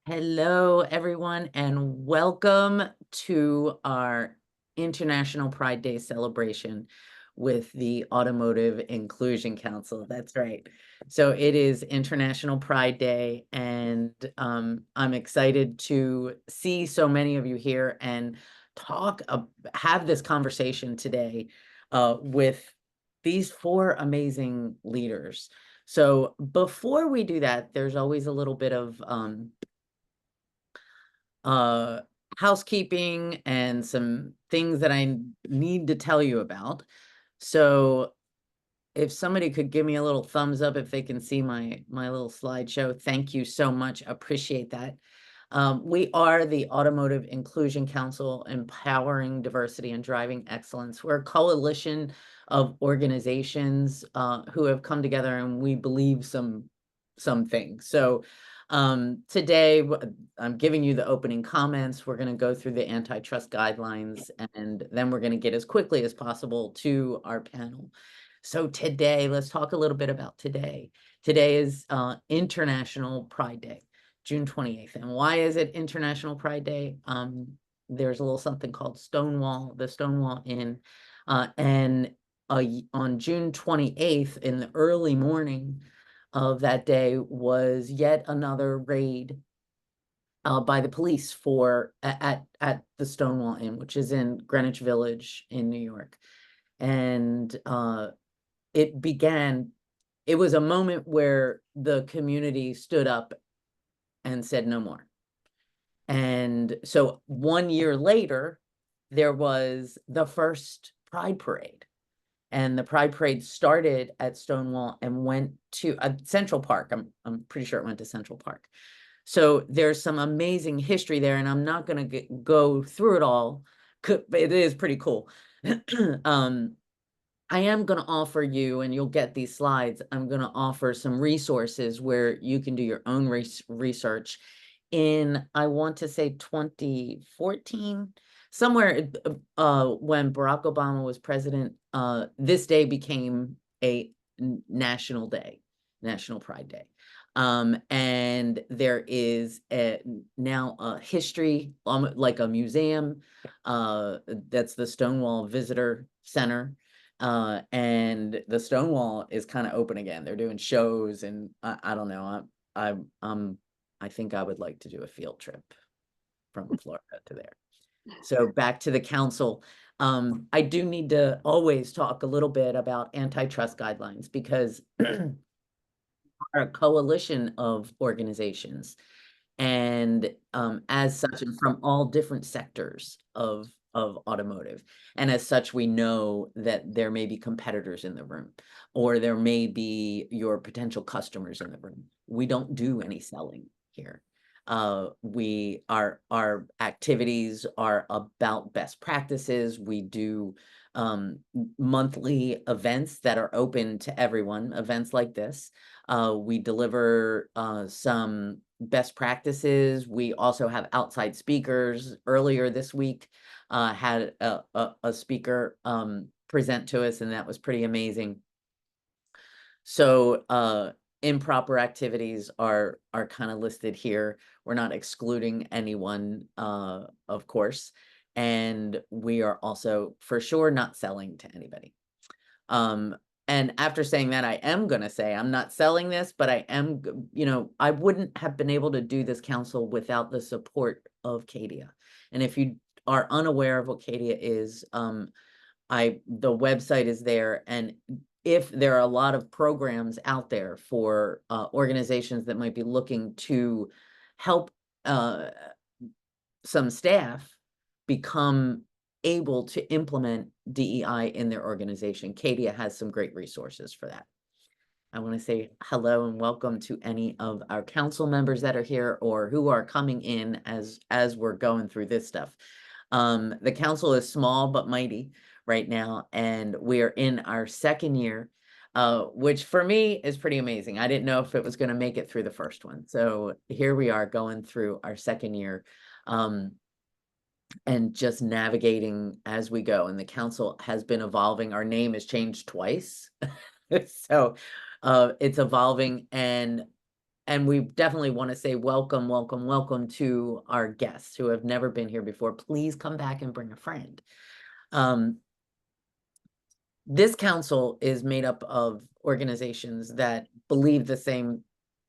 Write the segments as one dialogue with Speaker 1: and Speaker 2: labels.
Speaker 1: Hello, everyone, and welcome to our International Pride Day celebration with the Automotive Inclusion Council. That's right. So it is International Pride Day, and I'm excited to see so many of you here and have this conversation today with these four amazing leaders. So before we do that, there's always a little bit of uh, housekeeping and some things that I need to tell you about. So if somebody could give me a little thumbs up if they can see my little slideshow, thank you so much. Appreciate that. We are the Automotive Inclusion Council, empowering diversity and driving excellence. We're a coalition of organizations who have come together, and we believe some things. So today I'm giving you the opening comments. We're going to go through the antitrust guidelines, and then we're going to get as quickly as possible to our panel. So today, let's talk a little bit about today. Today is International Pride Day, June 28th. And why is it International Pride Day? There's a little something called Stonewall, the Stonewall Inn. And on June 28th, in the early morning of that day, was yet another raid by the police at the Stonewall Inn, which is in Greenwich Village in New York. And it was a moment where the community stood up and said no more. And so 1 year later, there was the first Pride Parade. And the Pride Parade started at Stonewall and went to Central Park. I'm pretty sure it went to Central Park. So there's some amazing history there, and I'm not going to go through it all. It is pretty cool. I am going to offer you, and you'll get these slides, I'm going to offer some resources where you can do your own research. I want to say 2014, somewhere when Barack Obama was president, this day became a national day, National Pride Day. And there is now a history, like a museum, that's the Stonewall Visitor Center. And the Stonewall is kind of open again. They're doing shows, and I don't know. I think I would like to do a field trip from Florida to there. So back to the council. I do need to always talk a little bit about antitrust guidelines, because are a coalition of organizations, and as such, and from all different sectors of automotive. And as such, we know that there may be competitors in the room, or there may be your potential customers in the room. We don't do any selling here. Our activities are about best practices. We do monthly events that are open to everyone, events like this. We deliver some best practices. We also have outside speakers. Earlier this week, had a speaker present to us, and that was pretty amazing. So improper activities are kind of listed here. We're not excluding anyone, of course, and we are also for sure not selling to anybody. And after saying that, I am going to say I'm not selling this, but I am, I wouldn't have been able to do this council without the support of CADIA. And if you are unaware of what CADIA is, the website is there. And if there are a lot of programs out there for organizations that might be looking to help some staff become able to implement DEI in their organization, CADIA has some great resources for that. I want to say hello and welcome to any of our council members that are here or who are coming in as we're going through this stuff. The council is small but mighty right now, and we are in our second year, which for me is pretty amazing. I didn't know if it was going to make it through the first one. So here we are going through our second year. And just navigating as we go. And the council has been evolving. Our name has changed twice. So it's evolving. And and we definitely want to say welcome, welcome, welcome to our guests who have never been here before. Please come back and bring a friend. This council is made up of organizations that believe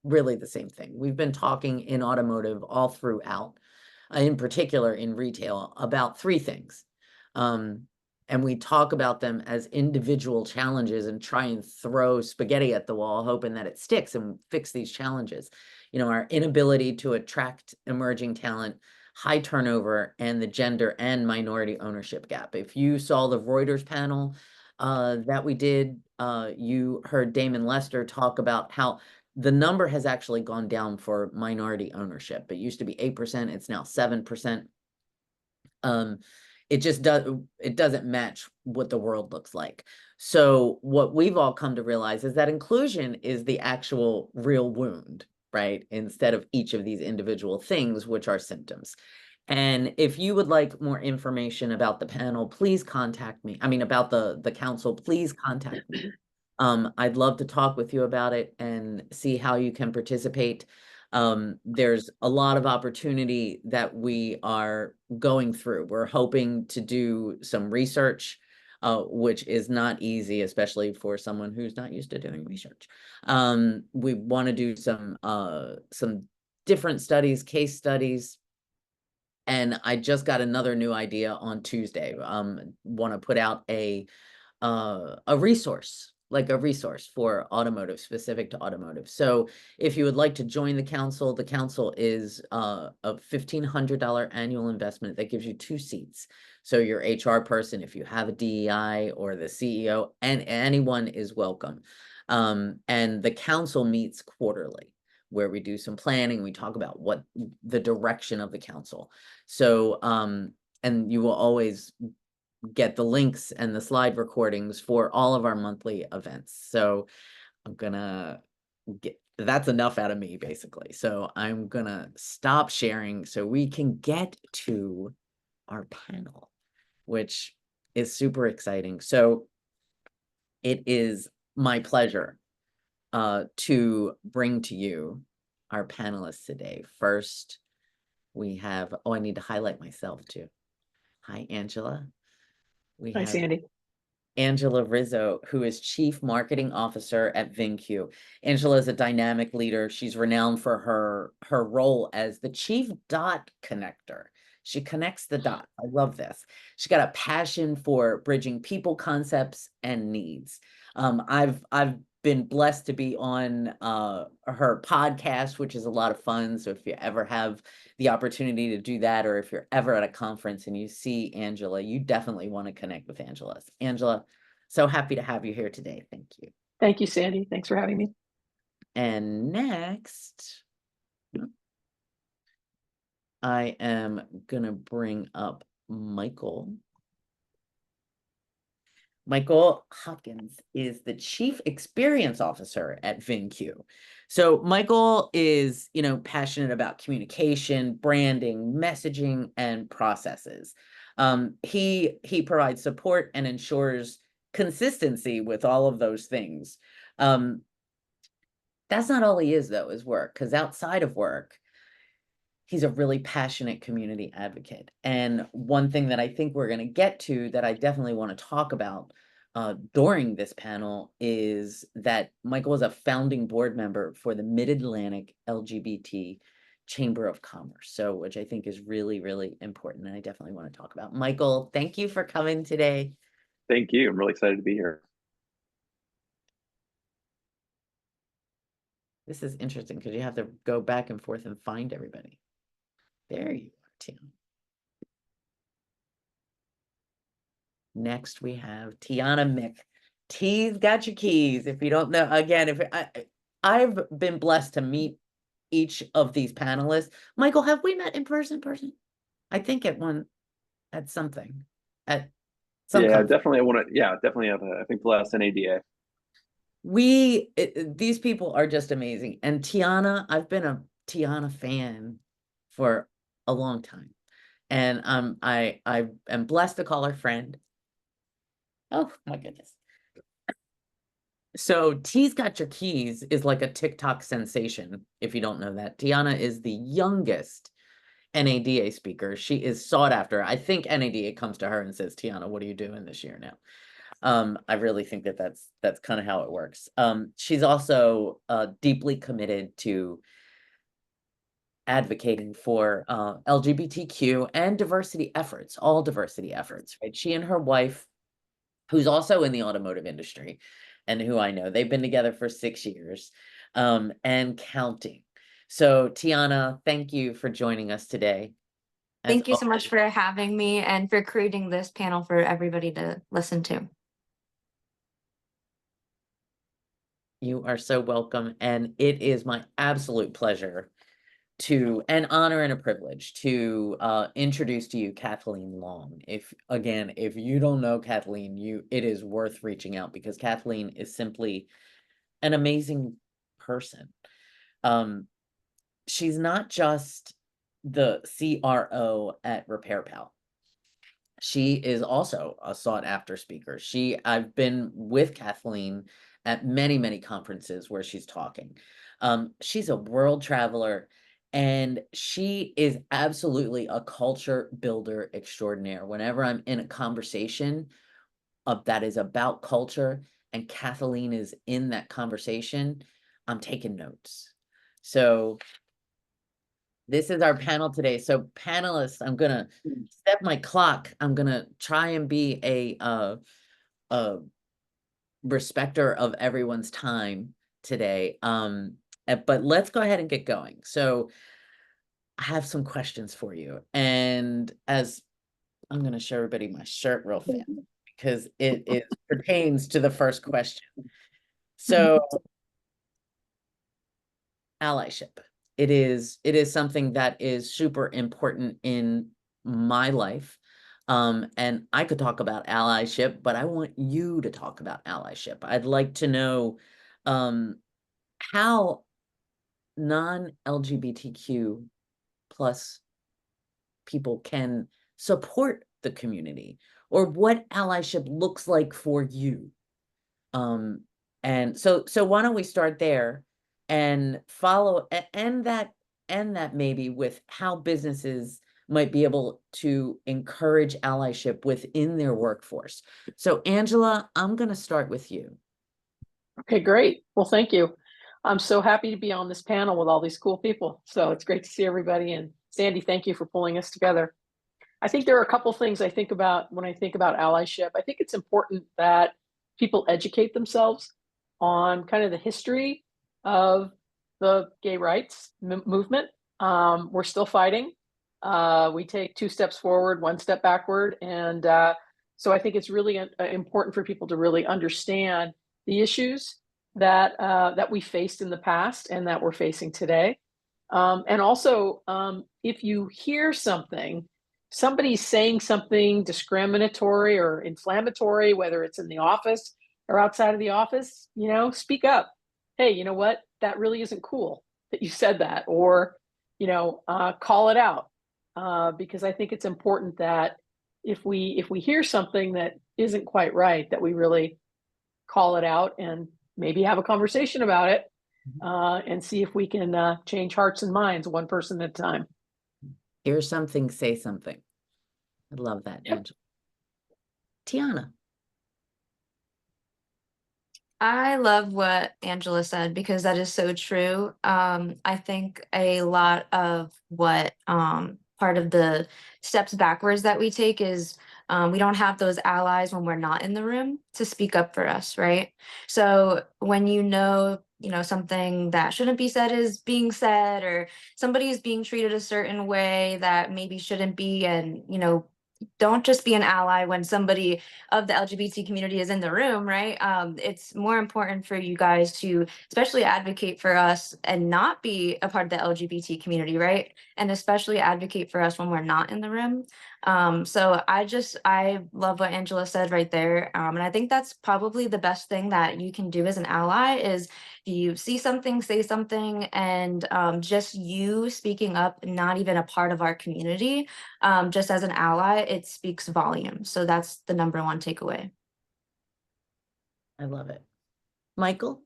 Speaker 1: really the same thing. We've been talking in automotive all throughout, in particular in retail, about three things. And we talk about them as individual challenges and try and throw spaghetti at the wall, hoping that it sticks and fix these challenges. You know, our inability to attract emerging talent, high turnover, and the gender and minority ownership gap. If you saw the Reuters panel that we did, you heard Damon Lester talk about how the number has actually gone down for minority ownership. It used to be 8%, it's now 7%. It doesn't match what the world looks like. So what we've all come to realize is that inclusion is the actual real wound, right? Instead of each of these individual things, which are symptoms. And if you would like more information about the panel, please contact me. I mean, about the council, please contact me. I'd love to talk with you about it and see how you can participate. There's a lot of opportunity that we are going through. We're hoping to do some research, which is not easy, especially for someone who's not used to doing research. We want to do some different studies, case studies. And I just got another new idea on Tuesday. Want to put out a resource, like a resource for automotive, specific to automotive. So if you would like to join the council is a $1,500 annual investment that gives you 2 seats. So your HR person, if you have a DEI, or the CEO, and anyone is welcome. And the council meets quarterly, where we do some planning. We talk about what the direction of the council. So, and you will always get the links and the slide recordings for all of our monthly events. So I'm gonna that's enough out of me, basically. So I'm gonna stop sharing so we can get to our panel, which is super exciting. So it is my pleasure to bring to you our panelists today. First, we have, I need to highlight myself too. Hi, Angela. We
Speaker 2: Hi,
Speaker 1: have
Speaker 2: Sandy.
Speaker 1: Angela Rizzo, who is Chief Marketing Officer at VinQ. Angela is a dynamic leader. She's renowned for her role as the Chief Dot Connector. She connects the dots. I love this. She's got a passion for bridging people, concepts, and needs. I've been blessed to be on her podcast, which is a lot of fun. So if you ever have the opportunity to do that, or if you're ever at a conference and you see Angela, you definitely want to connect with Angela. Angela, so happy to have you here today. Thank you.
Speaker 2: Thank you, Sandy. Thanks for having me.
Speaker 1: And next, I am gonna bring up Michael. Michael Hopkins is the Chief Experience Officer at VinQ. So Michael is, passionate about communication, branding, messaging, and processes. He provides support and ensures consistency with all of those things. That's not all he is, though, is work, because outside of work, he's a really passionate community advocate. And one thing that I think we're going to get to that I definitely want to talk about during this panel is that Michael is a founding board member for the Mid-Atlantic LGBT Chamber of Commerce. So, which I think is really, really important. And I definitely want to talk about. Michael, thank you for coming today.
Speaker 3: Thank you. I'm really excited to be here.
Speaker 1: This is interesting because you have to go back and forth and find everybody. There you are, Tim. Next, we have Tianna Mick. T's got your keys. If you don't know, again, I've been blessed to meet each of these panelists. Michael, have we met in person? I think at something. At some
Speaker 3: Yeah,
Speaker 1: conference.
Speaker 3: definitely. Definitely have I think the last NADA.
Speaker 1: These people are just amazing. And Tianna, I've been a Tianna fan for a long time. And I am blessed to call her friend. Oh my goodness. So T's Got Your Keys is like a TikTok sensation, if you don't know that. Tianna is the youngest NADA speaker. She is sought after. I think NADA comes to her and says, Tianna, what are you doing this year now? I really think that that's kind of how it works. She's also deeply committed to advocating for LGBTQ and diversity efforts, all diversity efforts, right? She and her wife, who's also in the automotive industry and who I know, they've been together for 6 years and counting. So Tianna, thank you for joining us today.
Speaker 4: Thank you so much for having me and for creating this panel for everybody to listen to.
Speaker 1: You are so welcome. And it is my absolute pleasure an honor and a privilege to introduce to you Kathleen Long. If you don't know Kathleen, it is worth reaching out because Kathleen is simply an amazing person. She's not just the CRO at Repair Pal. She is also a sought after speaker. I've been with Kathleen at many, many conferences where she's talking. She's a world traveler and she is absolutely a culture builder extraordinaire. Whenever I'm in a conversation that is about culture and Kathleen is in that conversation, I'm taking notes. So this is our panel today. So panelists, I'm gonna set my clock. I'm gonna try and be a respecter of everyone's time today. But let's go ahead and get going. So I have some questions for you. And as I'm gonna show everybody my shirt real fast because it pertains to the first question. So allyship. It is something that is super important in my life. And I could talk about allyship, but I want you to talk about allyship. I'd like to know how non-LGBTQ plus people can support the community or what allyship looks like for you. And so why don't we start there and follow and that maybe with how businesses might be able to encourage allyship within their workforce. So Angela, I'm going to start with you.
Speaker 2: Okay, great. Well, thank you. I'm so happy to be on this panel with all these cool people. So it's great to see everybody. And Sandy, thank you for pulling us together. I think there are a couple things I think about when I think about allyship. I think it's important that people educate themselves on kind of the history of the gay rights movement. We're still fighting. We take 2 steps forward, 1 step backward. And so I think it's really important for people to really understand the issues that we faced in the past and that we're facing today. And also, if you hear somebody's saying something discriminatory or inflammatory, whether it's in the office or outside of the office, speak up. Hey, you know what? That really isn't cool that you said that, or, call it out. Because I think it's important that if we hear something that isn't quite right, that we really call it out and maybe have a conversation about it and see if we can change hearts and minds one person at a time.
Speaker 1: Hear something, say something. I love that,
Speaker 2: Yep.
Speaker 1: Angela. Tianna.
Speaker 4: I love what Angela said because that is so true. I think a lot of what part of the steps backwards that we take is we don't have those allies when we're not in the room to speak up for us, right? So when something that shouldn't be said is being said, or somebody is being treated a certain way that maybe shouldn't be, and don't just be an ally when somebody of the LGBT community is in the room, right? It's more important for you guys to especially advocate for us and not be a part of the LGBT community, right? And especially advocate for us when we're not in the room. So I love what Angela said right there. And I think that's probably the best thing that you can do as an ally is if you see something, say something, and just you speaking up, not even a part of our community, just as an ally, it speaks volumes. So that's the #1 takeaway.
Speaker 1: I love it. Michael?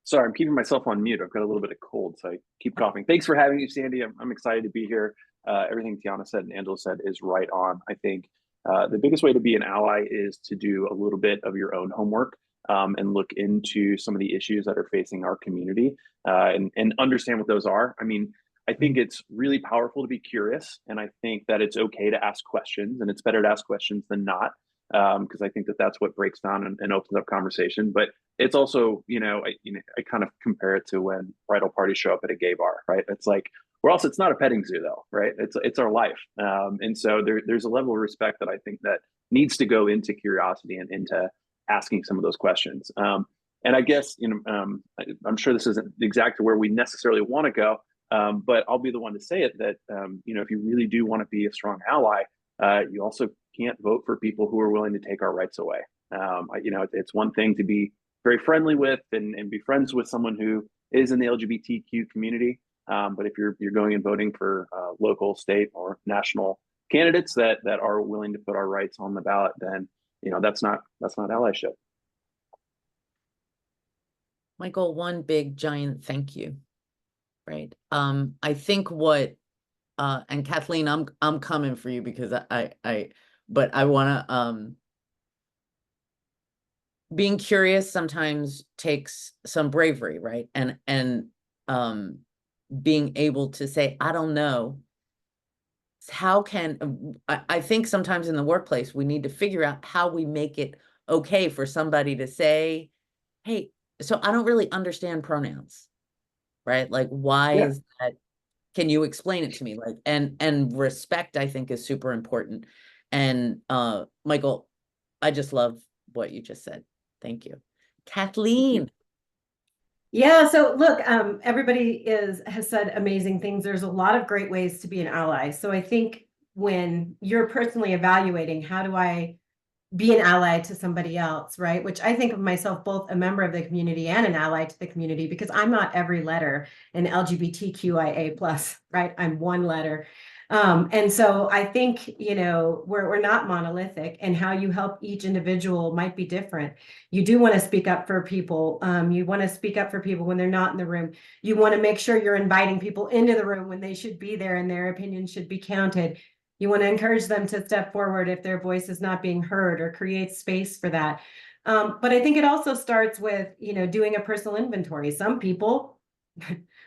Speaker 3: Sorry, I'm keeping myself on mute. I've got a little bit of cold, so I keep coughing. Thanks for having me, Sandy. I'm excited to be here. Everything Tianna said and Angela said is right on. I think the biggest way to be an ally is to do a little bit of your own homework and look into some of the issues that are facing our community and understand what those are. I mean, I think it's really powerful to be curious, and I think that it's okay to ask questions, and it's better to ask questions than not, because I think that that's what breaks down and opens up conversation. But it's also, I kind of compare it to when bridal parties show up at a gay bar, right? It's like, or else it's not a petting zoo though, right? It's our life. And so there's a level of respect that I think that needs to go into curiosity and into asking some of those questions. And I guess, I'm sure this isn't exactly where we necessarily want to go, but I'll be the one to say it that, if you really do want to be a strong ally, you also can't vote for people who are willing to take our rights away. It's one thing to be very friendly with and be friends with someone who is in the LGBTQ community. But if you're going and voting for local, state, or national candidates that are willing to put our rights on the ballot, then that's not allyship.
Speaker 1: Michael, one big giant thank you. Right. I think what and Kathleen, I'm coming for you because but I wanna being curious sometimes takes some bravery, right? And being able to say, I don't know. How can I think sometimes in the workplace we need to figure out how we make it okay for somebody to say, hey, so I don't really understand pronouns, right? Like, why is that? Can you explain it to me? Like, and respect, I think, is super important. And Michael, I just love what you just said. Thank you. Kathleen.
Speaker 5: Yeah, so look, everybody has said amazing things. There's a lot of great ways to be an ally. So I think when you're personally evaluating, how do I be an ally to somebody else, right? Which I think of myself both a member of the community and an ally to the community, because I'm not every letter in LGBTQIA plus, right? I'm one letter. And so I think, we're not monolithic, and how you help each individual might be different. You do want to speak up for people. You want to speak up for people when they're not in the room. You want to make sure you're inviting people into the room when they should be there and their opinion should be counted. You want to encourage them to step forward if their voice is not being heard, or create space for that. But I think it also starts with, doing a personal inventory. Some people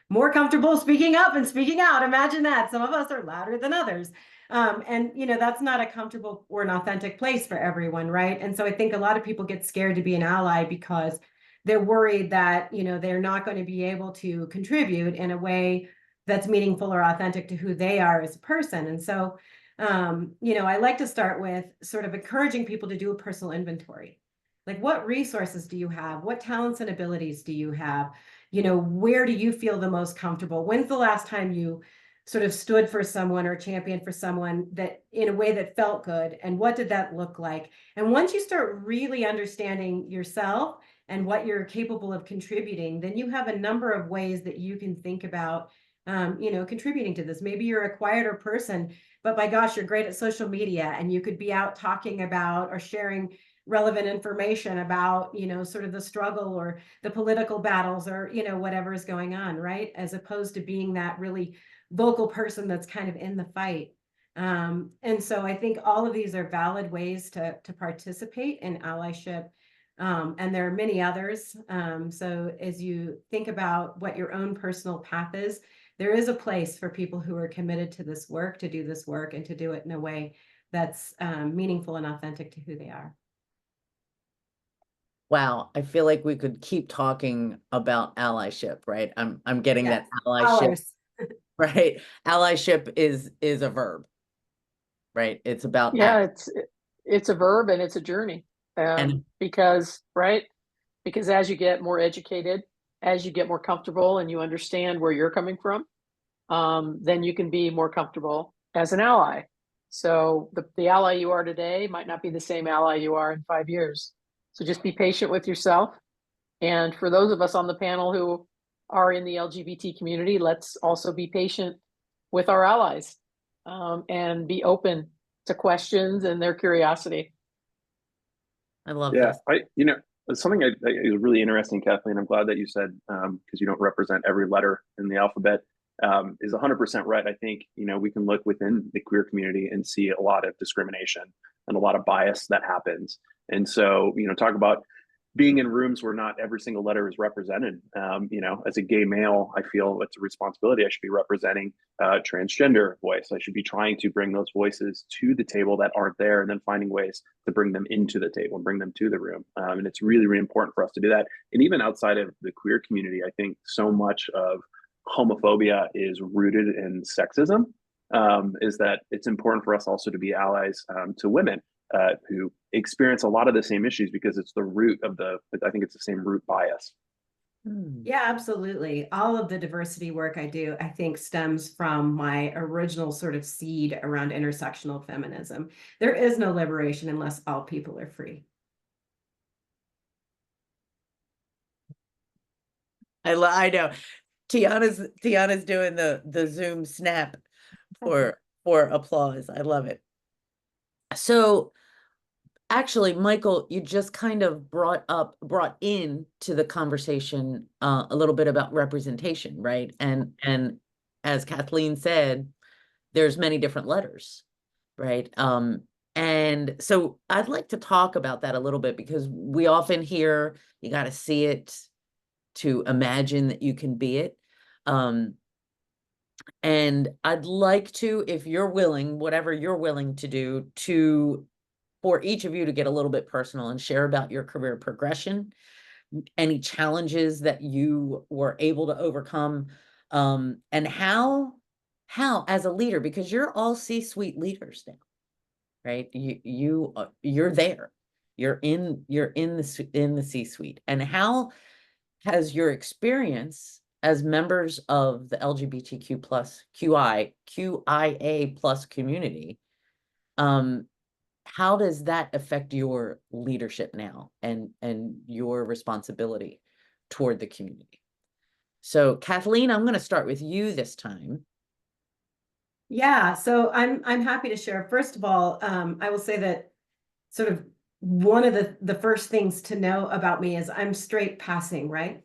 Speaker 5: more comfortable speaking up and speaking out. Imagine that. Some of us are louder than others. And that's not a comfortable or an authentic place for everyone, right? And so I think a lot of people get scared to be an ally because they're worried that, they're not going to be able to contribute in a way that's meaningful or authentic to who they are as a person. And so, I like to start with sort of encouraging people to do a personal inventory. Like, what resources do you have? What talents and abilities do you have? Where do you feel the most comfortable? When's the last time you sort of stood for someone or championed for someone that in a way that felt good? And what did that look like? And once you start really understanding yourself and what you're capable of contributing, then you have a number of ways that you can think about, contributing to this. Maybe you're a quieter person, but by gosh, you're great at social media, and you could be out talking about or sharing relevant information about, sort of the struggle or the political battles or, whatever is going on, right? As opposed to being that really vocal person that's kind of in the fight. And so I think all of these are valid ways to participate in allyship. And there are many others. So as you think about what your own personal path is, there is a place for people who are committed to this work, to do this work, and to do it in a way that's meaningful and authentic to who they are.
Speaker 1: Wow, I feel like we could keep talking about allyship, right? I'm getting
Speaker 5: Yes,
Speaker 1: that allyship,
Speaker 5: hours.
Speaker 1: right? Allyship is a verb, right? It's about
Speaker 2: Yeah, it's a verb and it's a journey.
Speaker 1: And
Speaker 2: Because as you get more educated, as you get more comfortable and you understand where you're coming from, then you can be more comfortable as an ally. So the ally you are today might not be the same ally you are in 5 years. So just be patient with yourself. And for those of us on the panel who are in the LGBT community, let's also be patient with our allies, and be open to questions and their curiosity.
Speaker 1: I love
Speaker 3: Yeah,
Speaker 1: this.
Speaker 3: something is really interesting, Kathleen. I'm glad that you said, because you don't represent every letter in the alphabet, is 100% right. I think, we can look within the queer community and see a lot of discrimination and a lot of bias that happens. And so, talk about being in rooms where not every single letter is represented. As a gay male, I feel it's a responsibility. I should be representing transgender voice. I should be trying to bring those voices to the table that aren't there, and then finding ways to bring them into the table and bring them to the room. And it's really, really important for us to do that. And even outside of the queer community, I think so much of homophobia is rooted in sexism. Is that it's important for us also to be allies to women who experience a lot of the same issues, because it's the root of I think it's the same root bias.
Speaker 5: Yeah, absolutely. All of the diversity work I do, I think, stems from my original sort of seed around intersectional feminism. There is no liberation unless all people are free.
Speaker 1: I know. Tianna's doing the Zoom snap for applause. I love it. So actually, Michael, you just kind of brought in to the conversation a little bit about representation, right? And as Kathleen said, there's many different letters, right? And so I'd like to talk about that a little bit, because we often hear you got to see it to imagine that you can be it. And I'd like to, if you're willing, whatever you're willing to do, for each of you to get a little bit personal and share about your career progression, any challenges that you were able to overcome, and how as a leader, because you're all C-suite leaders now, right? You're there, you're in the C-suite, and how has your experience as members of the LGBTQ plus QIA plus community, how does that affect your leadership now and your responsibility toward the community? So Kathleen, I'm going to start with you this time.
Speaker 5: Yeah, so I'm happy to share. First of all, I will say that sort of one of the first things to know about me is I'm straight passing, right?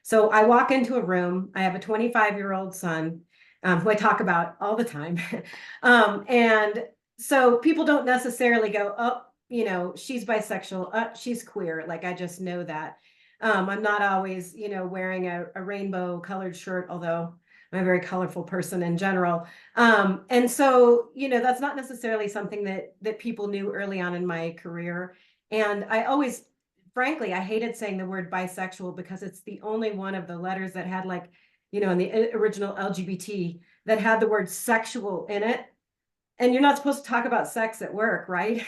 Speaker 5: So I walk into a room, I have a 25-year-old son, who I talk about all the time. And so people don't necessarily go, oh, she's bisexual, she's queer. Like, I just know that. I'm not always, wearing a rainbow colored shirt, although I'm a very colorful person in general. And so, that's not necessarily something that people knew early on in my career. And I always, frankly, I hated saying the word bisexual, because it's the only one of the letters that had, like, in the original LGBT, that had the word sexual in it. And you're not supposed to talk about sex at work, right?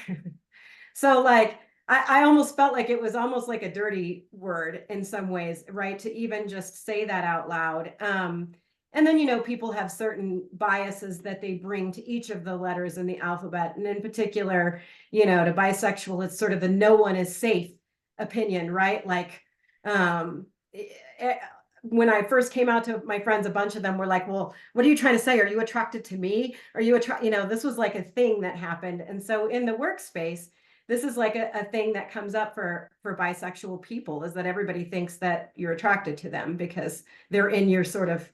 Speaker 5: So, like, I almost felt like it was almost like a dirty word in some ways, right? To even just say that out loud. And then, people have certain biases that they bring to each of the letters in the alphabet. And in particular, to bisexual, it's sort of the no one is safe opinion, right? Like, when I first came out to my friends, a bunch of them were like, well, what are you trying to say? Are you attracted to me? Are you this was like a thing that happened. And so in the workspace, this is like a thing that comes up for bisexual people, is that everybody thinks that you're attracted to them because they're in your sort of,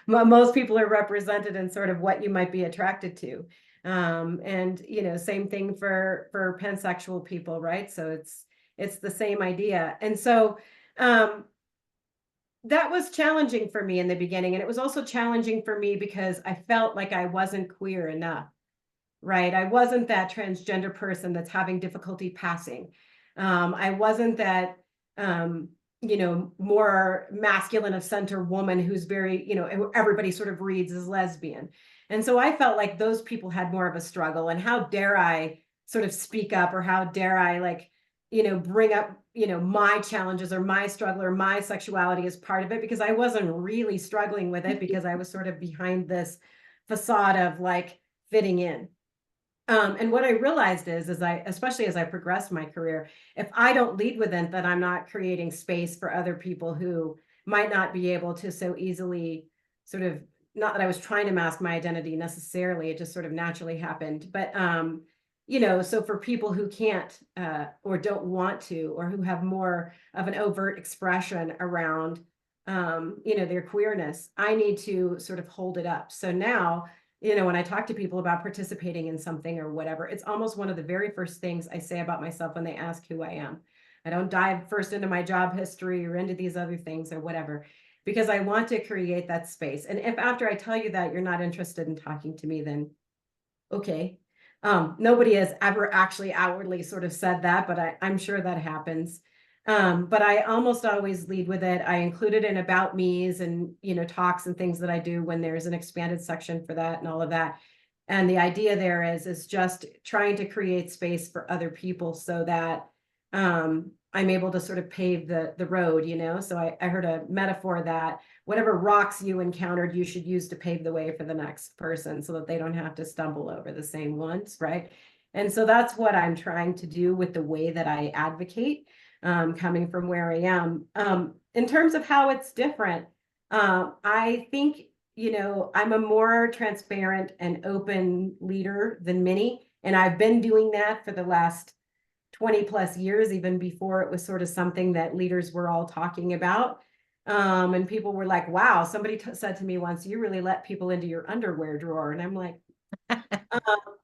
Speaker 5: most people are represented in sort of what you might be attracted to. And, same thing for pansexual people, right? So it's the same idea. And so, that was challenging for me in the beginning. And it was also challenging for me because I felt like I wasn't queer enough, right? I wasn't that transgender person that's having difficulty passing. I wasn't that, more masculine of center woman who's very, everybody sort of reads as lesbian. And so I felt like those people had more of a struggle, and how dare I sort of speak up, or how dare I, like, bring up, my challenges or my struggle or my sexuality as part of it, because I wasn't really struggling with it, because I was sort of behind this facade of, like, fitting in. And what I realized is especially as I progressed my career, if I don't lead with it, then I'm not creating space for other people who might not be able to so easily sort of not that I was trying to mask my identity necessarily, it just sort of naturally happened. But you know, so for people who can't or don't want to, or who have more of an overt expression around you know, their queerness, I need to sort of hold it up. So now, you know, when I talk to people about participating in something or whatever, it's almost one of the very first things I say about myself when they ask who I am. I don't dive first into my job history or into these other things or whatever, because I want to create that space. And if after I tell you that you're not interested in talking to me, then okay. Nobody has ever actually outwardly sort of said that, but I'm sure that happens. But I almost always lead with it. I include it in about me's and, you know, talks and things that I do when there's an expanded section for that and all of that. And the idea there is just trying to create space for other people so that I'm able to sort of pave the road, you know. So I heard a metaphor that whatever rocks you encountered, you should use to pave the way for the next person so that they don't have to stumble over the same ones, right? And so that's what I'm trying to do with the way that I advocate, coming from where I am. In terms of how it's different, I think, you know, I'm a more transparent and open leader than many, and I've been doing that for the last 20 plus years, even before it was sort of something that leaders were all talking about. And people were like, wow, somebody said to me once, you really let people into your underwear drawer. And I'm like,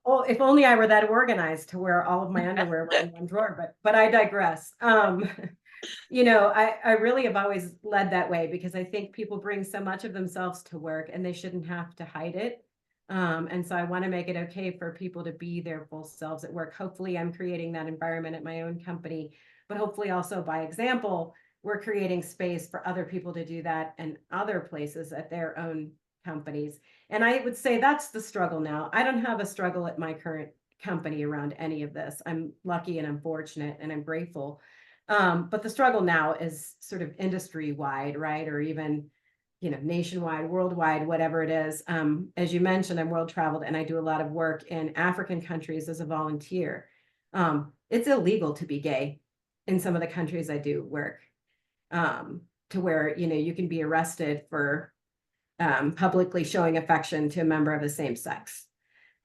Speaker 5: oh, if only I were that organized to where all of my underwear were in one drawer, but I digress. You know, I really have always led that way because I think people bring so much of themselves to work and they shouldn't have to hide it. And so I want to make it okay for people to be their full selves at work. Hopefully I'm creating that environment at my own company, but hopefully also by example, we're creating space for other people to do that and other places at their own companies. And I would say that's the struggle now. I don't have a struggle at my current company around any of this. I'm lucky and I'm fortunate and I'm grateful. But the struggle now is sort of industry wide, right? Or even, you know, nationwide, worldwide, whatever it is. As you mentioned, I'm world traveled and I do a lot of work in African countries as a volunteer. It's illegal to be gay in some of the countries I do work, to where, you know, you can be arrested for publicly showing affection to a member of the same sex.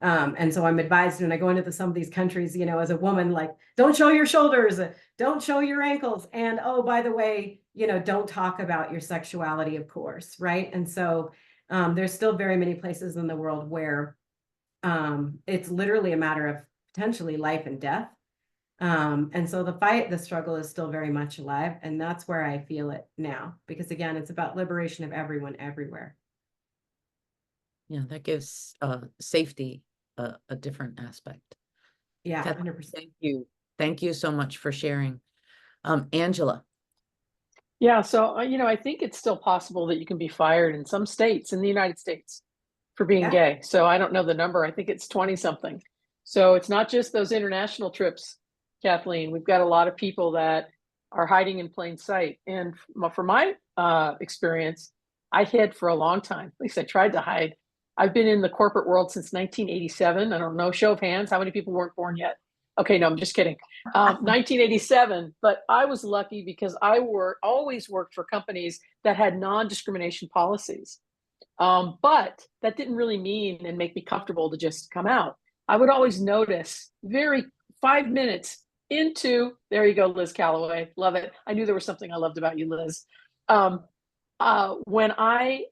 Speaker 5: And so I'm advised when I go into some of these countries, you know, as a woman, like, don't show your shoulders, don't show your ankles. And oh, by the way, you know, don't talk about your sexuality, of course, right? And so there's still very many places in the world where it's literally a matter of potentially life and death. And so the struggle is still very much alive. And that's where I feel it now, because again, it's about liberation of everyone everywhere.
Speaker 1: Yeah, that gives safety a different aspect.
Speaker 5: Yeah,
Speaker 1: Kathleen,
Speaker 5: 100%.
Speaker 1: thank you. Thank you so much for sharing. Angela.
Speaker 2: Yeah, so you know, I think it's still possible that you can be fired in some states in the United States for being
Speaker 5: Yeah.
Speaker 2: gay. So I don't know the number. I think it's 20 something. So it's not just those international trips, Kathleen. We've got a lot of people that are hiding in plain sight. And from my experience, I hid for a long time. At least I tried to hide. I've been in the corporate world since 1987. I don't know, show of hands, how many people weren't born yet? Okay, no, I'm just kidding. 1987, but I was lucky because I always worked for companies that had non-discrimination policies. But that didn't really mean and make me comfortable to just come out. I would always notice 5 minutes into, there you go, Liz Calloway, love it. I knew there was something I loved about you, Liz. When I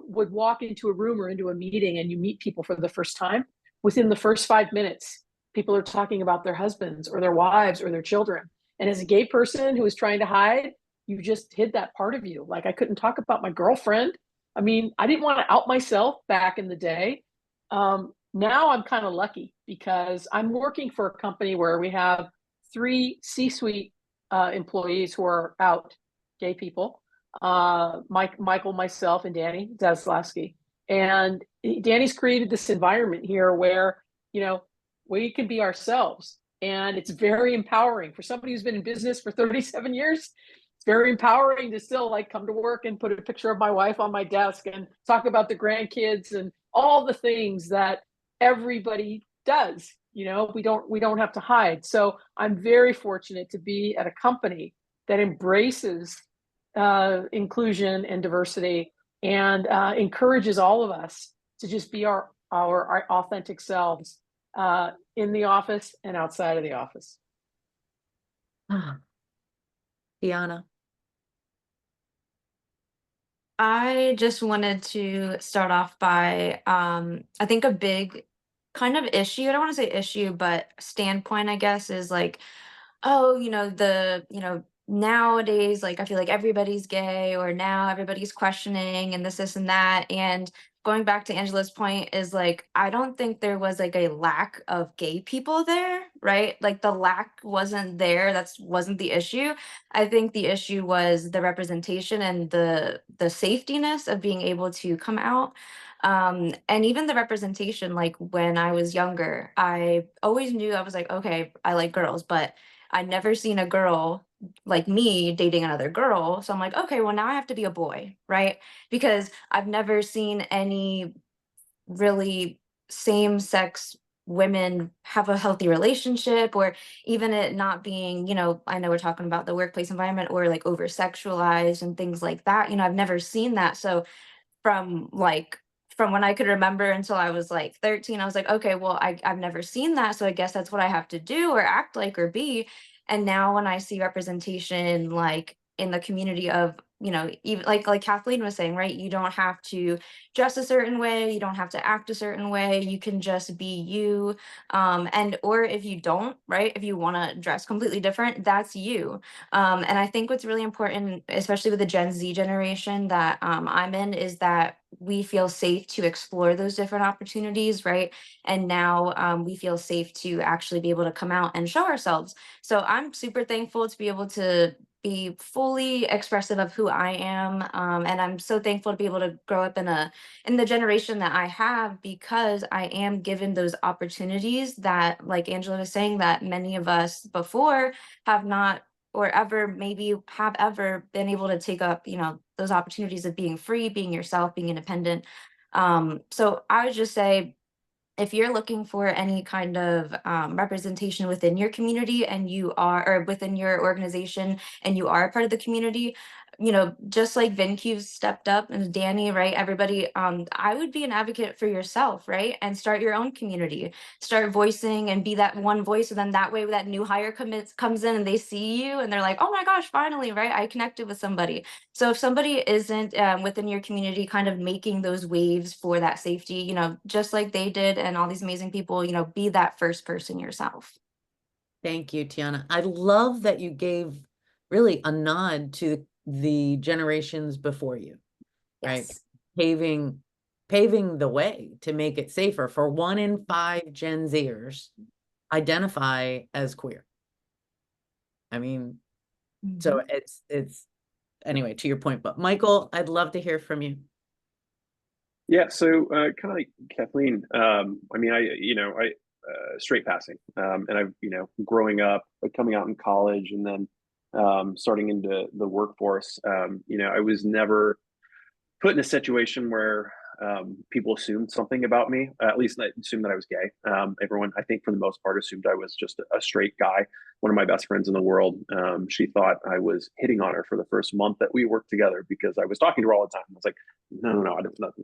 Speaker 2: would walk into a room or into a meeting and you meet people for the first time, within the first 5 minutes, people are talking about their husbands or their wives or their children. And as a gay person who was trying to hide, you just hid that part of you. Like I couldn't talk about my girlfriend. I mean, I didn't want to out myself back in the day. Now I'm kind of lucky because I'm working for a company where we have 3 C-suite employees who are out, gay people. Michael, myself, and Danny Zaslawski. And Danny's created this environment here where, you know, we can be ourselves. And it's very empowering for somebody who's been in business for 37 years. It's very empowering to still like come to work and put a picture of my wife on my desk and talk about the grandkids and all the things that everybody does. You know, we don't have to hide. So I'm very fortunate to be at a company that embraces inclusion and diversity and encourages all of us to just be our authentic selves in the office and outside of the office.
Speaker 1: Tianna.
Speaker 4: I just wanted to start off by I think a big kind of issue, I don't want to say issue, but standpoint, I guess, is like, oh, nowadays, like I feel like everybody's gay, or now everybody's questioning and this and that. And going back to Angela's point is like, I don't think there was like a lack of gay people there, right? Like the lack wasn't there. That's wasn't the issue. I think the issue was the representation and the safetiness of being able to come out. And even the representation, like when I was younger, I always knew I was like, okay, I like girls, but I'd never seen a girl like me dating another girl. So I'm like, okay, well, now I have to be a boy, right? Because I've never seen any really same sex women have a healthy relationship, or even it not being, I know we're talking about the workplace environment, or like over sexualized and things like that. I've never seen that. So from like from when I could remember until I was like 13, I was like, okay, well, I've never seen that. So I guess that's what I have to do or act like or be. And now when I see representation like in the community of, even like Kathleen was saying, right? You don't have to dress a certain way, you don't have to act a certain way, you can just be you. And or if you don't, right? If you want to dress completely different, that's you. And I think what's really important, especially with the Gen Z generation that I'm in, is that we feel safe to explore those different opportunities, right? And now we feel safe to actually be able to come out and show ourselves. So I'm super thankful to be able to be fully expressive of who I am, and I'm so thankful to be able to grow up in the generation that I have, because I am given those opportunities that, like Angela was saying, that many of us before have not, or ever maybe have ever been able to take up, those opportunities of being free, being yourself, being independent. So I would just say, if you're looking for any kind of representation within your community and you are, or within your organization and you are a part of the community, just like VinQ's stepped up and Danny, right? Everybody, I would be an advocate for yourself, right? And start your own community, start voicing and be that one voice. And then that way that new hire comes in and they see you and they're like, oh my gosh, finally, right? I connected with somebody. So if somebody isn't within your community kind of making those waves for that safety, just like they did and all these amazing people, be that first person yourself.
Speaker 1: Thank you, Tianna. I love that you gave really a nod to the generations before you, right?
Speaker 4: Yes.
Speaker 1: Paving the way to make it safer for 1 in 5 Gen Zers identify as queer. I mean, so it's anyway, to your point, but Michael, I'd love to hear from you.
Speaker 3: Yeah, so kind of like Kathleen, I mean, I straight passing, and I've, growing up, coming out in college, and then starting into the workforce, I was never put in a situation where people assumed something about me. At least I assumed that I was gay. Everyone, I think, for the most part, assumed I was just a straight guy. One of my best friends in the world, she thought I was hitting on her for the first month that we worked together because I was talking to her all the time. I was like, no,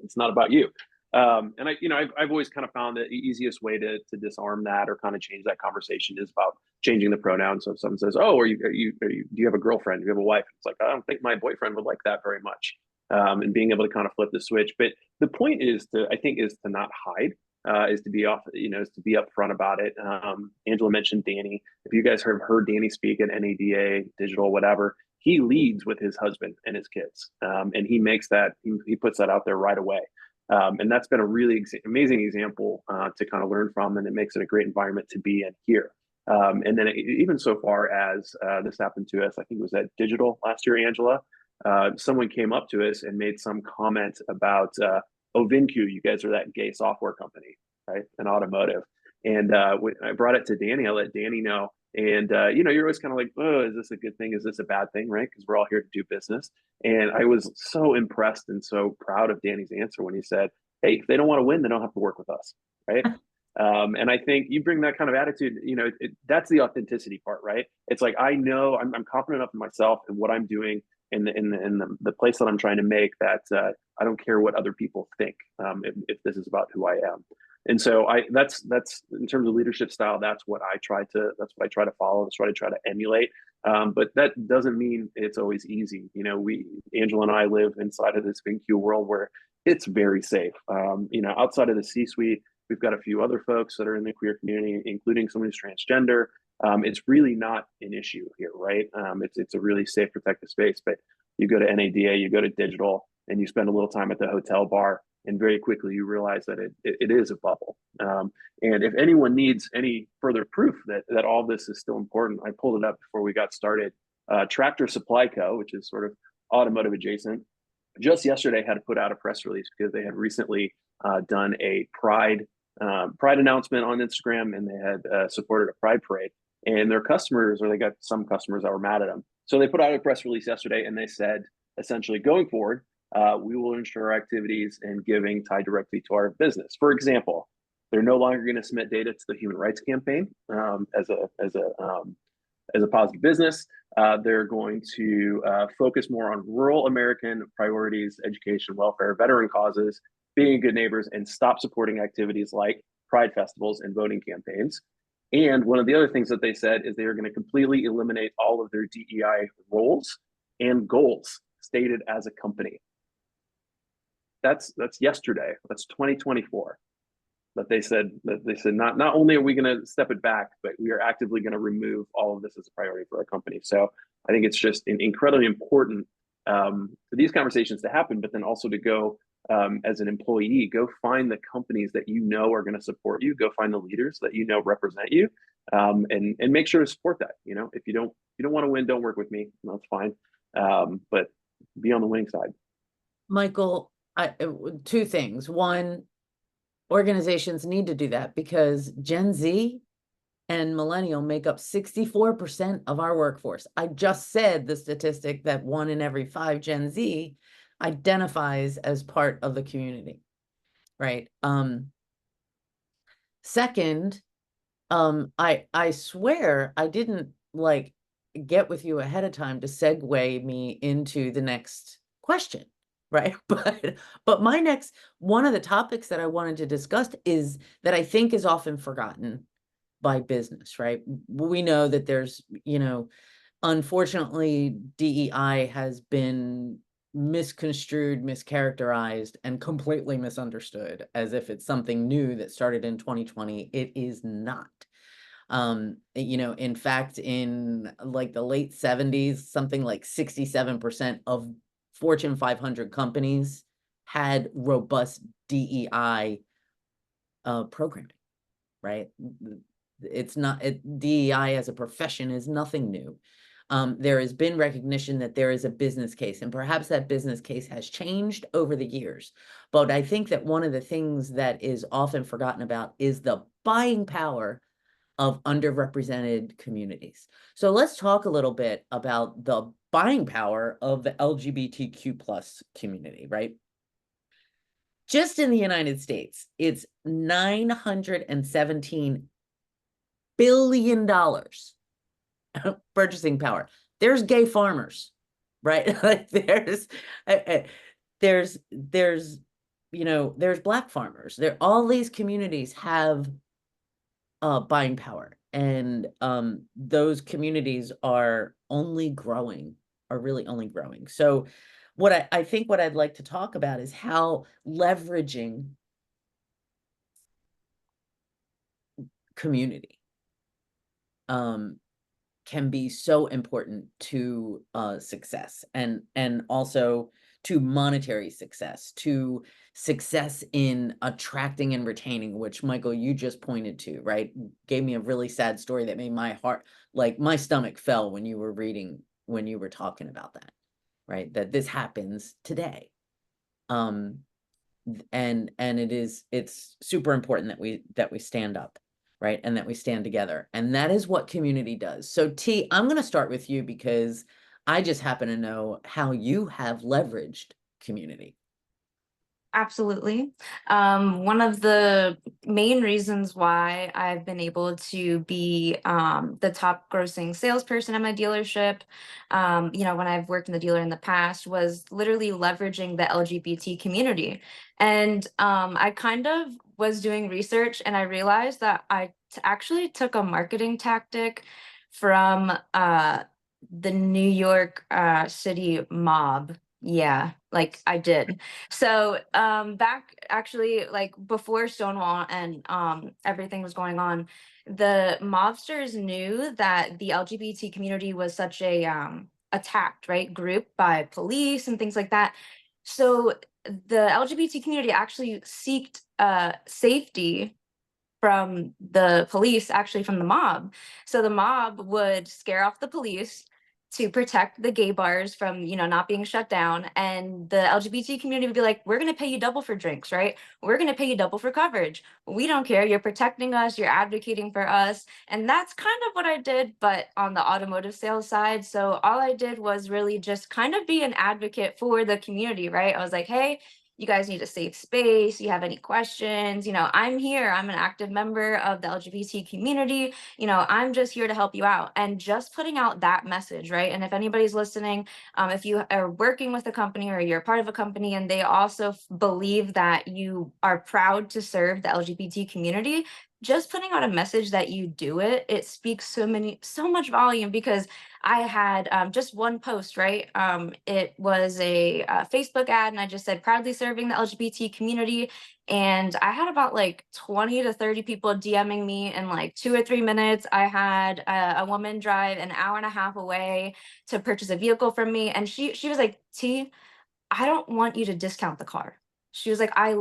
Speaker 3: it's not about you. And I've always kind of found that the easiest way to disarm that or kind of change that conversation is about changing the pronoun. So if someone says, "Oh, do you have a girlfriend? Do you have a wife?" It's like, I don't think my boyfriend would like that very much. And being able to kind of flip the switch. But the point is to not hide, is to be is to be upfront about it. Angela mentioned Danny. If you guys have heard Danny speak at NADA, digital, whatever, he leads with his husband and his kids. And he makes that, he puts that out there right away. And that's been a really amazing example to kind of learn from, and it makes it a great environment to be in here. And then even so far as this happened to us, I think it was at Digital last year, Angela. Someone came up to us and made some comment about, oh, VinQ, you guys are that gay software company, right? An automotive. And when I brought it to Danny, I let Danny know. And, you're always kind of like, oh, is this a good thing? Is this a bad thing? Right? Because we're all here to do business. And I was so impressed and so proud of Danny's answer when he said, hey, if they don't want to win, they don't have to work with us. Right. And I think you bring that kind of attitude, that's the authenticity part, right? It's like, I know I'm confident enough in myself and what I'm doing in the place that I'm trying to make, that I don't care what other people think, if this is about who I am. And so that's in terms of leadership style, that's what I try to follow. That's what I try to emulate. But that doesn't mean it's always easy. Angela and I live inside of this VinQ world where it's very safe. Outside of the C-suite, we've got a few other folks that are in the queer community, including someone who's transgender. It's really not an issue here, right? It's a really safe, protected space. But you go to NADA, you go to digital, and you spend a little time at the hotel bar, and very quickly you realize that it is a bubble. And if anyone needs any further proof that all this is still important, I pulled it up before we got started. Tractor Supply Co., which is sort of automotive adjacent, just yesterday had to put out a press release because they had recently done a pride announcement on Instagram, and they had supported a pride parade. And their customers, or they got some customers that were mad at them. So they put out a press release yesterday, and they said, essentially, going forward, we will ensure activities and giving tied directly to our business. For example, they're no longer going to submit data to the Human Rights Campaign as a positive business. They're going to focus more on rural American priorities, education, welfare, veteran causes, being good neighbors, and stop supporting activities like pride festivals and voting campaigns. And one of the other things that they said is they are going to completely eliminate all of their DEI roles and goals stated as a company. That's yesterday. That's 2024. That they said not only are we going to step it back, but we are actively going to remove all of this as a priority for our company. So I think it's just incredibly important for these conversations to happen, but then also to go as an employee, go find the companies that are going to support you. Go find the leaders that represent you, and make sure to support that. If you don't want to win, don't work with me. That's fine, but be on the winning side.
Speaker 1: Michael, two things. One, organizations need to do that because Gen Z and millennial make up 64% of our workforce. I just said the statistic that 1 in every 5 Gen Z identifies as part of the community, right? Second, I swear I didn't get with you ahead of time to segue me into the next question, right? But one of the topics that I wanted to discuss is that I think is often forgotten by business, right? We know that there's, unfortunately, DEI has been misconstrued, mischaracterized, and completely misunderstood as if it's something new that started in 2020. It is not. In fact, in the late 70s, something like 67% of Fortune 500 companies had robust DEI programming, right? It's not DEI as a profession is nothing new. There has been recognition that there is a business case, and perhaps that business case has changed over the years. But I think that one of the things that is often forgotten about is the buying power of underrepresented communities. So let's talk a little bit about the buying power of the LGBTQ plus community, right? Just in the United States, it's $917 billion purchasing power. There's gay farmers, right? there's Black farmers. All these communities have buying power, and those communities are really only growing. So what I think what I'd like to talk about is how leveraging community can be so important to success and also to monetary success, to success in attracting and retaining, which Michael, you just pointed to, right? Gave me a really sad story that made my heart, my stomach fell when you were talking about that, right? That this happens today. And it's super important that we stand up, right? And that we stand together. And that is what community does. So T, I'm going to start with you because I just happen to know how you have leveraged community.
Speaker 4: Absolutely. One of the main reasons why I've been able to be the top grossing salesperson at my dealership, when I've worked in the dealer in the past, was literally leveraging the LGBT community. And I kind of was doing research and I realized that I actually took a marketing tactic from the New York City mob. Yeah, like I did. So back actually like before Stonewall and everything was going on, the mobsters knew that the LGBT community was such a attacked, right, group by police and things like that. So the LGBT community actually sought safety from the police, actually from the mob. So the mob would scare off the police to protect the gay bars from, not being shut down. And the LGBT community would be like, we're going to pay you double for drinks, right? We're going to pay you double for coverage. We don't care. You're protecting us. You're advocating for us. And that's kind of what I did, but on the automotive sales side. So all I did was really just kind of be an advocate for the community, right? I was like, hey, you guys need a safe space. You have any questions? I'm here. I'm an active member of the LGBT community. I'm just here to help you out. And just putting out that message, right? And if anybody's listening, if you are working with a company or you're part of a company and they also believe that you are proud to serve the LGBT community, just putting out a message that you do it, it speaks so much volume, because I had just one post, right? It was a Facebook ad, and I just said proudly serving the LGBT community. And I had about like 20 to 30 people DMing me in like 2 or 3 minutes. I had a woman drive an hour and a half away to purchase a vehicle from me. And she was like, T, I don't want you to discount the car. She was like, I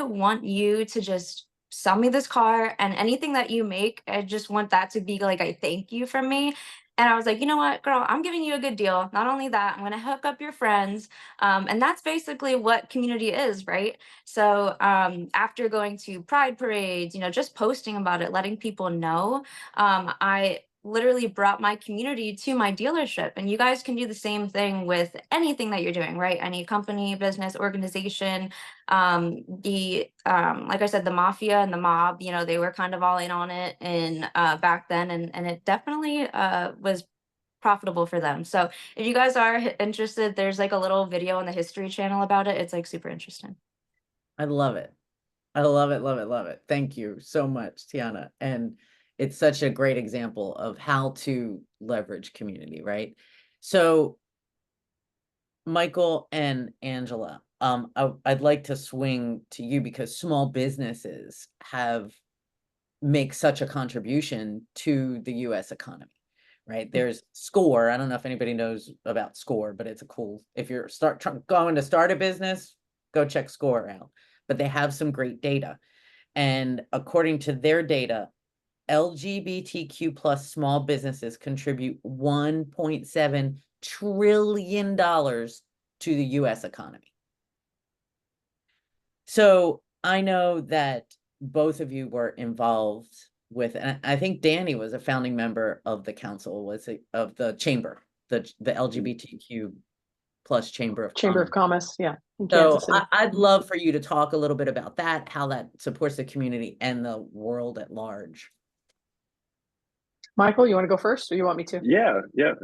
Speaker 4: want you to just sell me this car, and anything that you make, I just want that to be like a thank you from me. And I was like, you know what, girl, I'm giving you a good deal. Not only that, I'm going to hook up your friends. And that's basically what community is, right? So after going to pride parades, just posting about it, letting people know, I literally brought my community to my dealership. And you guys can do the same thing with anything that you're doing, right? Any company, business, organization. Like I said, the mafia and the mob, they were kind of all in on it and back then, and it definitely was profitable for them. So if you guys are interested, there's like a little video on the History Channel about it. It's like super interesting.
Speaker 1: I love it. I love it, love it, love it. Thank you so much, Tianna. And it's such a great example of how to leverage community, right? So Michael and Angela, I'd like to swing to you, because small businesses make such a contribution to the US economy, right? There's SCORE. I don't know if anybody knows about SCORE, but it's a cool, if you're going to start a business, go check SCORE out. But they have some great data. And according to their data, LGBTQ plus small businesses contribute $1.7 trillion to the US economy. So I know that both of you were involved with, and I think Danny was a founding member of the council, of the chamber, the LGBTQ plus Chamber of
Speaker 2: Commerce, yeah, in
Speaker 1: So
Speaker 2: Kansas City.
Speaker 1: I'd love for you to talk a little bit about that, how that supports the community and the world at large.
Speaker 2: Michael, you want to go first, or you want me to?
Speaker 3: Yeah,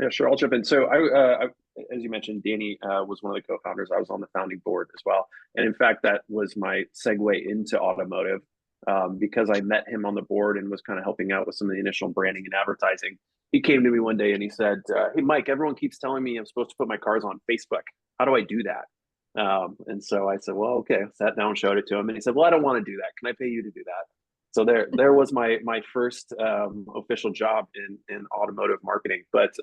Speaker 3: sure. I'll jump in. So I as you mentioned, Danny was one of the co-founders. I was on the founding board as well. And in fact, that was my segue into automotive, because I met him on the board and was kind of helping out with some of the initial branding and advertising. He came to me one day and he said, hey, Mike, everyone keeps telling me I'm supposed to put my cars on Facebook. How do I do that? And so I said, well, okay. Sat down, showed it to him. And he said, well, I don't want to do that. Can I pay you to do that? So there was my first official job in automotive marketing. But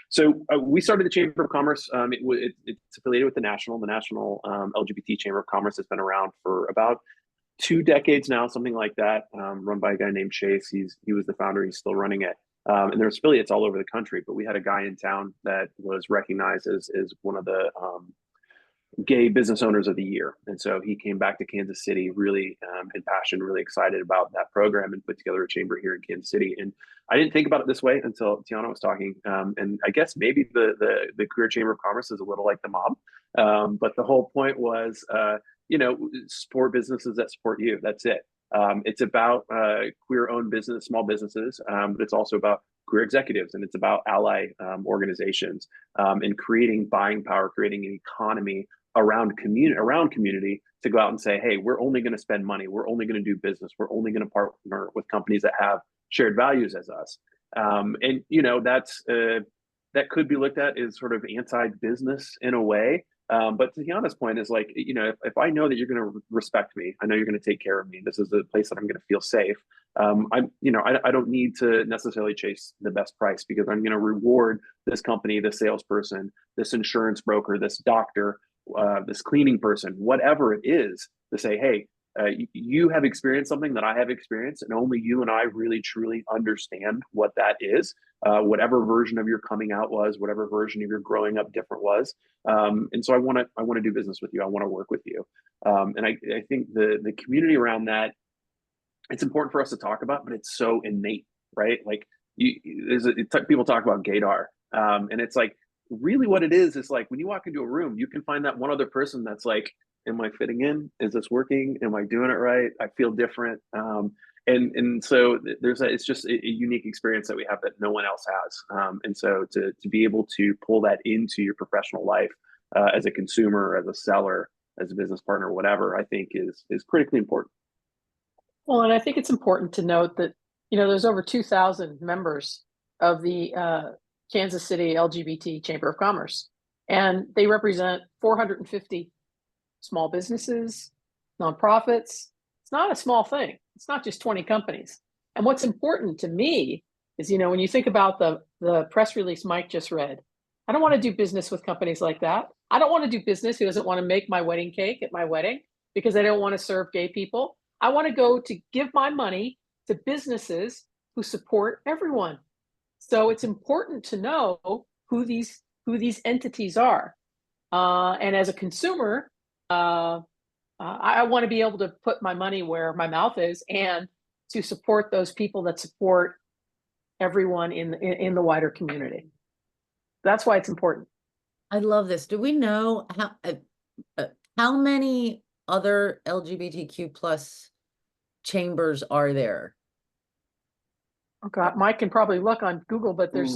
Speaker 3: so we started the Chamber of Commerce. It's affiliated with the national LGBT Chamber of Commerce has been around for about 2 decades now, something like that. Run by a guy named Chase. He was the founder. He's still running it. And there's affiliates all over the country. But we had a guy in town that was recognized as one of the Gay Business Owners of the Year. And so he came back to Kansas City really impassioned, really excited about that program, and put together a chamber here in Kansas City. And I didn't think about it this way until Tianna was talking. And I guess maybe the Queer Chamber of Commerce is a little like the mob. But the whole point was, support businesses that support you. That's it. It's about queer-owned business, small businesses, but it's also about queer executives, and it's about ally organizations, and creating buying power, creating an economy around community to go out and say, hey, we're only going to spend money, we're only going to do business, we're only going to partner with companies that have shared values as us. And that's that could be looked at as sort of anti-business in a way. But to Tianna's point is like, if I know that you're going to respect me, I know you're going to take care of me, this is a place that I'm going to feel safe. I don't need to necessarily chase the best price, because I'm going to reward this company, this salesperson, this insurance broker, this doctor, this cleaning person, whatever it is, to say, hey, you have experienced something that I have experienced, and only you and I really truly understand what that is. Whatever version of your coming out was, whatever version of your growing up different was, and so I want to do business with you. I want to work with you, and I think the community around that, it's important for us to talk about, but it's so innate, right? Like people talk about gaydar, and it's like really what it is like when you walk into a room, you can find that one other person that's like, am I fitting in? Is this working? Am I doing it right? I feel different. And so it's just a unique experience that we have that no one else has. And so to be able to pull that into your professional life, as a consumer, as a seller, as a business partner, whatever, I think is critically important.
Speaker 2: Well, and I think it's important to note that, there's over 2,000 members of the Kansas City LGBT Chamber of Commerce, and they represent 450 small businesses, nonprofits. It's not a small thing. It's not just 20 companies. And what's important to me is, when you think about the press release Mike just read, I don't want to do business with companies like that. I don't want to do business who doesn't want to make my wedding cake at my wedding because I don't want to serve gay people. I want to go to give my money to businesses who support everyone. So it's important to know who these entities are. And as a consumer, I want to be able to put my money where my mouth is, and to support those people that support everyone in the wider community. That's why it's important.
Speaker 1: I love this. Do we know how many other LGBTQ plus chambers are there?
Speaker 2: Oh God, Mike can probably look on Google, but there's,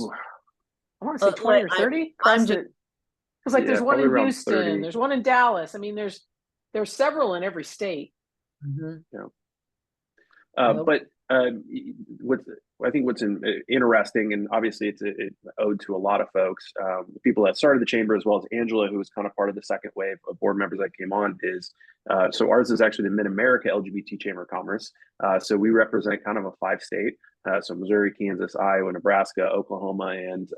Speaker 2: I want to say 20 or 30. Because there's one in Houston, 30. There's one in Dallas. I mean, there's several in every state.
Speaker 3: Mm-hmm. Yeah. But what's interesting, and obviously it's owed to a lot of folks, the people that started the chamber, as well as Angela, who was kind of part of the second wave of board members that came on, is so ours is actually the Mid-America LGBT Chamber of Commerce. So we represent kind of a 5-state, so Missouri, Kansas, Iowa, Nebraska, Oklahoma, and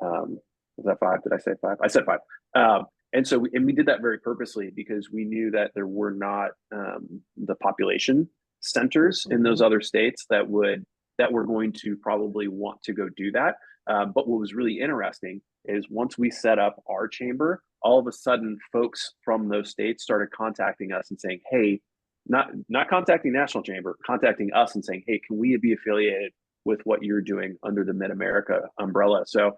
Speaker 3: was that 5? Did I say 5? I said 5. And so we did that very purposely, because we knew that there were not the population centers in those other states that were going to probably want to go do that. But what was really interesting is once we set up our chamber, all of a sudden folks from those states started contacting us and saying, hey, not contacting National Chamber, contacting us and saying, hey, can we be affiliated with what you're doing under the Mid-America umbrella? So,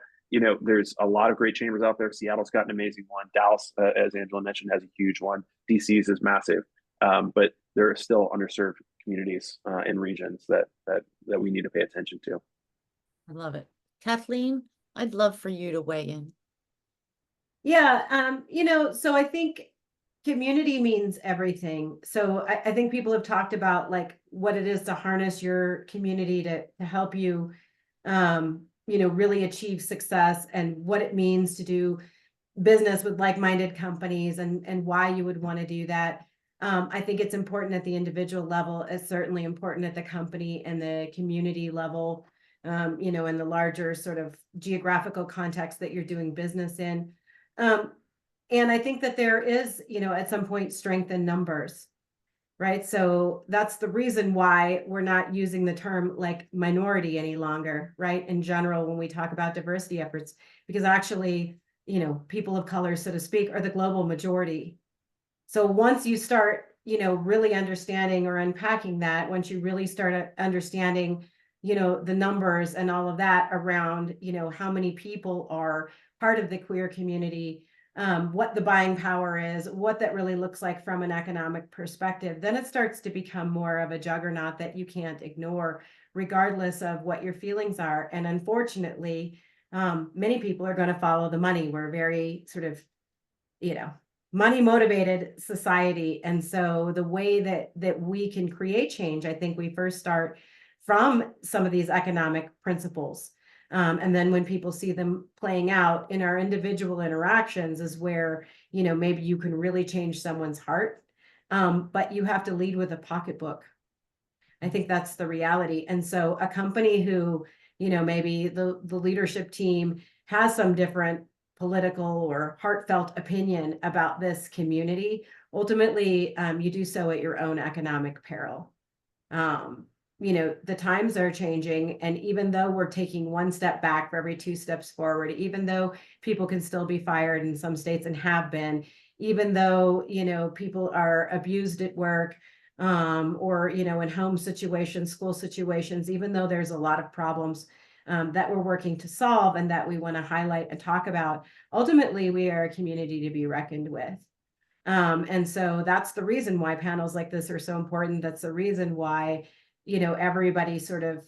Speaker 3: there's a lot of great chambers out there. Seattle's got an amazing one. Dallas, as Angela mentioned, has a huge one. DC's is massive. But there are still underserved communities and regions that we need to pay attention to.
Speaker 1: I love it. Kathleen, I'd love for you to weigh in.
Speaker 5: Yeah, so I think community means everything. So I think people have talked about like what it is to harness your community to help you, really achieve success, and what it means to do business with like-minded companies, and why you would want to do that. I think it's important at the individual level. It's certainly important at the company and the community level, in the larger sort of geographical context that you're doing business in. And I think that there is, at some point, strength in numbers, right? So that's the reason why we're not using the term like minority any longer, right? In general, when we talk about diversity efforts, because actually, people of color, so to speak, are the global majority. So once you start, really understanding or unpacking that, once you really start understanding, the numbers and all of that around, how many people are part of the queer community, what the buying power is, what that really looks like from an economic perspective, then it starts to become more of a juggernaut that you can't ignore, regardless of what your feelings are. And unfortunately, many people are going to follow the money. We're very sort of, money motivated society. And so the way that we can create change, I think we first start from some of these economic principles. And then when people see them playing out in our individual interactions is where, maybe you can really change someone's heart. But you have to lead with a pocketbook. I think that's the reality. And so a company who, maybe the leadership team has some different political or heartfelt opinion about this community, ultimately, you do so at your own economic peril. The times are changing, and even though we're taking one step back for every 2 steps forward, even though people can still be fired in some states and have been, even though, people are abused at work, or, in home situations, school situations, even though there's a lot of problems that we're working to solve and that we want to highlight and talk about, ultimately, we are a community to be reckoned with. And so that's the reason why panels like this are so important. That's the reason why, everybody sort of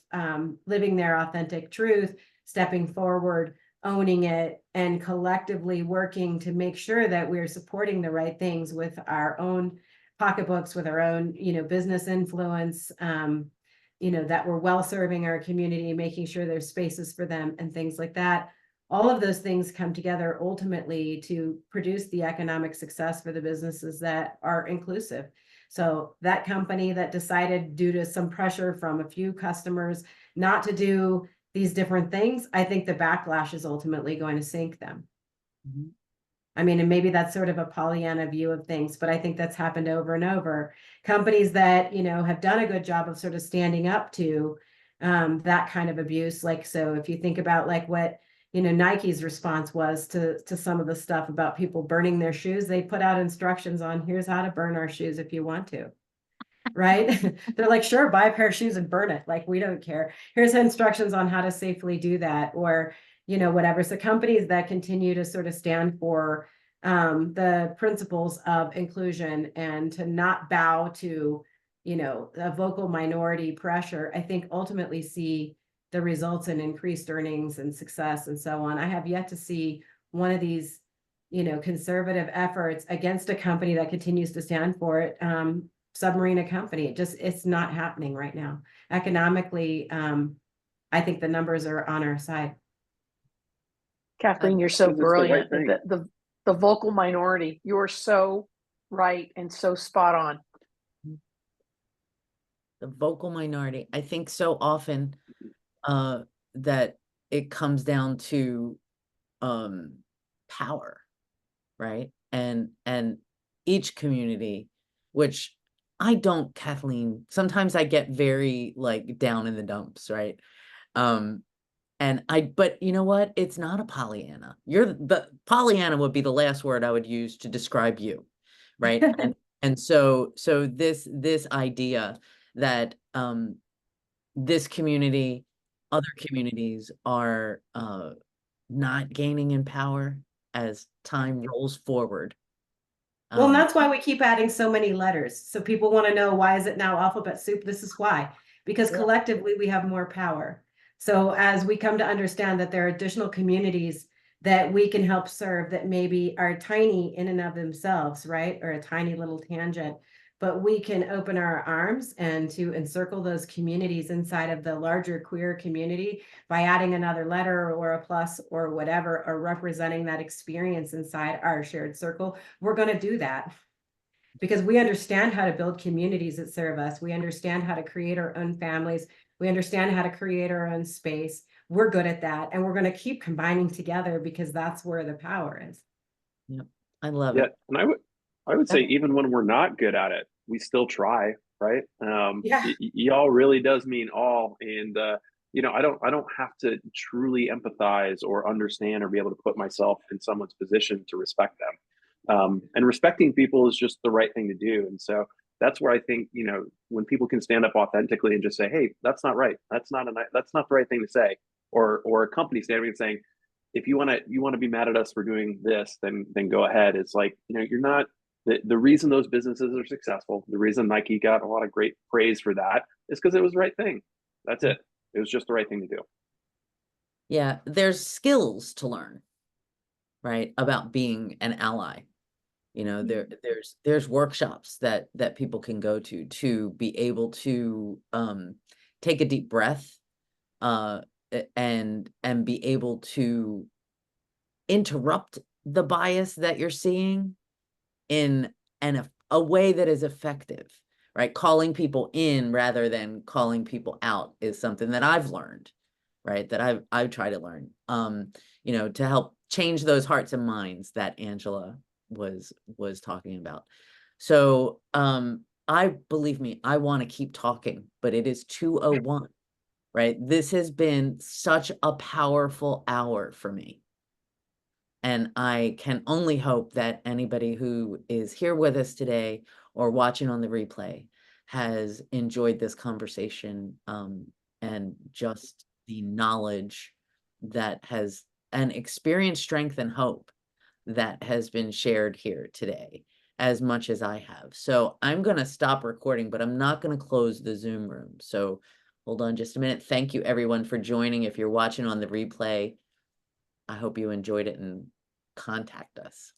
Speaker 5: living their authentic truth, stepping forward, owning it, and collectively working to make sure that we're supporting the right things with our own pocketbooks, with our own, business influence, that we're well serving our community, making sure there's spaces for them and things like that. All of those things come together ultimately to produce the economic success for the businesses that are inclusive. So that company that decided, due to some pressure from a few customers, not to do these different things, I think the backlash is ultimately going to sink them.
Speaker 1: Mhm.
Speaker 5: I mean, and maybe that's sort of a Pollyanna view of things, but I think that's happened over and over. Companies that, have done a good job of sort of standing up to that kind of abuse. Like, so if you think about like what, Nike's response was to some of the stuff about people burning their shoes, they put out instructions on, here's how to burn our shoes if you want to. Right? They're like, sure, buy a pair of shoes and burn it. Like, we don't care. Here's instructions on how to safely do that, or, whatever. So companies that continue to sort of stand for the principles of inclusion and to not bow to, a vocal minority pressure, I think ultimately see the results in increased earnings and success and so on. I have yet to see one of these, conservative efforts against a company that continues to stand for it. Submarine a company. It's not happening right now. Economically, I think the numbers are on our side.
Speaker 2: Kathleen, you're so
Speaker 3: Because it's the right
Speaker 2: brilliant.
Speaker 3: thing.
Speaker 2: The vocal minority, you're so right and so spot on.
Speaker 1: The vocal minority. I think so often that it comes down to power, right? And each community, which I don't, Kathleen, sometimes I get very like down in the dumps, right? But you know what? It's not a Pollyanna. The Pollyanna would be the last word I would use to describe you, right? and so this idea that this community, other communities are not gaining in power as time rolls forward.
Speaker 5: Well, and that's why we keep adding so many letters. So people want to know, why is it now alphabet soup? This is why, because collectively we have more power. So as we come to understand that there are additional communities that we can help serve that maybe are tiny in and of themselves, right? Or a tiny little tangent, but we can open our arms and to encircle those communities inside of the larger queer community by adding another letter or a plus or whatever, or representing that experience inside our shared circle. We're going to do that because we understand how to build communities that serve us. We understand how to create our own families. We understand how to create our own space. We're good at that. And we're going to keep combining together because that's where the power is.
Speaker 1: Yep. I love it.
Speaker 3: And I would say even when we're not good at it, we still try, right? Y'all really does mean all. And I don't have to truly empathize or understand or be able to put myself in someone's position to respect them. And respecting people is just the right thing to do. And so that's where I think, when people can stand up authentically and just say, hey, that's not right. That's not the right thing to say. Or a company standing and saying, if you want to be mad at us for doing this, then go ahead. It's like, you're not the reason those businesses are successful. The reason Nike got a lot of great praise for that is because it was the right thing. That's it. It was just the right thing to do.
Speaker 1: Yeah, there's skills to learn, right, about being an ally. There's workshops that people can go to be able to take a deep breath and be able to interrupt the bias that you're seeing in a way that is effective, right? Calling people in rather than calling people out is something that I've learned, right? That I've tried to learn, to help change those hearts and minds that Angela was talking about. So, believe me, I want to keep talking, but it is 2:01, right? This has been such a powerful hour for me. And I can only hope that anybody who is here with us today or watching on the replay has enjoyed this conversation, and just the knowledge that has and experience, strength, and hope that has been shared here today as much as I have. So I'm going to stop recording, but I'm not going to close the Zoom room. So hold on just a minute. Thank you everyone for joining. If you're watching on the replay, I hope you enjoyed it and contact us.